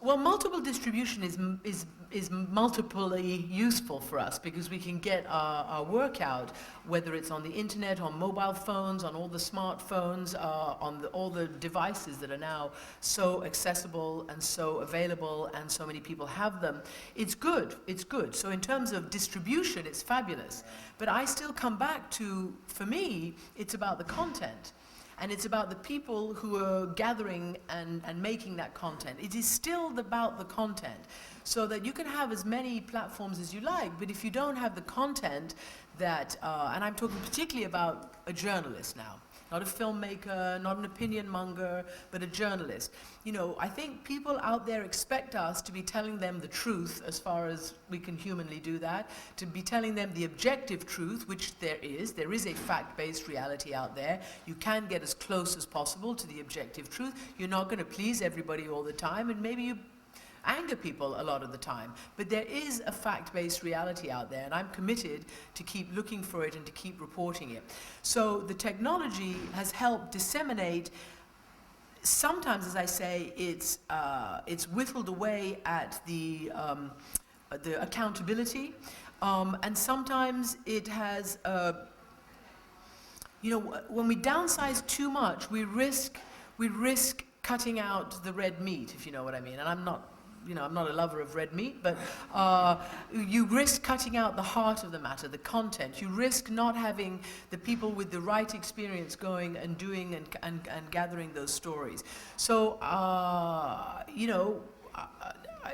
Well, multiple distribution is multiply useful for us because we can get our work out, whether it's on the internet, on mobile phones, on all the smartphones, on all the devices that are now so accessible and so available and so many people have them. It's good, it's good. So in terms of distribution, it's fabulous. But I still come back to, for me, it's about the content. And it's about the people who are gathering and making that content. It is still about the content. So that you can have as many platforms as you like, but if you don't have the content that, and I'm talking particularly about a journalist now, not a filmmaker, not an opinion monger, but a journalist. You know, I think people out there expect us to be telling them the truth as far as we can humanly do that, to be telling them the objective truth, which there is a fact-based reality out there. You can get as close as possible to the objective truth. You're not going to please everybody all the time, and maybe you anger people a lot of the time. But there is a fact-based reality out there, and I'm committed to keep looking for it and to keep reporting it. So the technology has helped disseminate. Sometimes, as I say, it's whittled away at the accountability, and sometimes it has, you know, when we downsize too much, we risk cutting out the red meat, if you know what I mean. And I'm not, you know, I'm not a lover of red meat, but you risk cutting out the heart of the matter, the content. You risk not having the people with the right experience going and doing and gathering those stories. So, you know,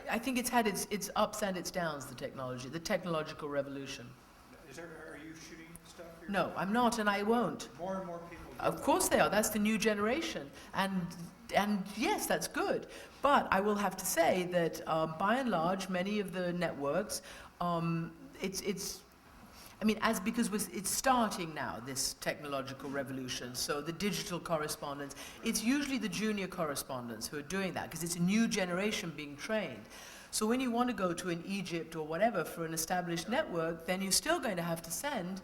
I think it's had its ups and its downs, the technology, the technological revolution. Are you shooting stuff? No, I'm not, and I won't. More and more people do. Of course they are. That's the new generation. And yes, that's good. But I will have to say that by and large, many of the networks, because it's starting now, this technological revolution. So the digital correspondents, it's usually the junior correspondents who are doing that because it's a new generation being trained. So when you want to go to an Egypt or whatever for an established network, then you're still going to have to send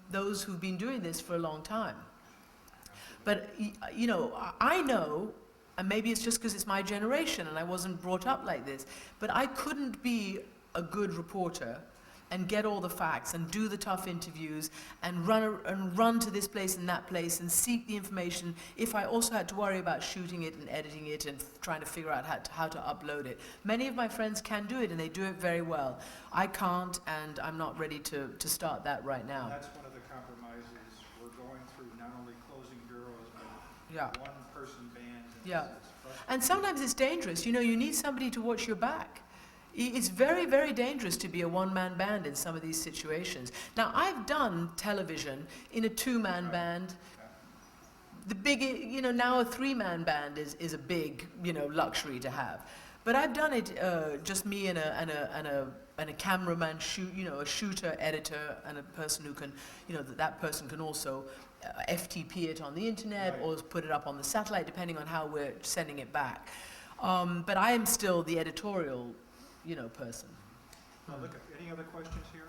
those who've been doing this for a long time. But, you know, I know, and maybe it's just because it's my generation and I wasn't brought up like this, but I couldn't be a good reporter and get all the facts and do the tough interviews and run to this place and that place and seek the information if I also had to worry about shooting it and editing it and trying to figure out how to upload it. Many of my friends can do it and they do it very well. I can't, and I'm not ready to start that right now. And that's one of the compromises we're going through, not only closing bureaus, but yeah. one-person bands. Yeah. And sometimes it's dangerous. You know, you need somebody to watch your back. It's very, very dangerous to be a one-man band in some of these situations. Now, I've done television in a two-man band. The big, you know, now a three-man band is a big, you know, luxury to have. But I've done it just me and a cameraman, you know, a shooter, editor, and a person who can, you know, that person can also FTP it on the internet or put it up on the satellite, depending on how we're sending it back. But I am still the editorial, you know, person. Look, any other questions here?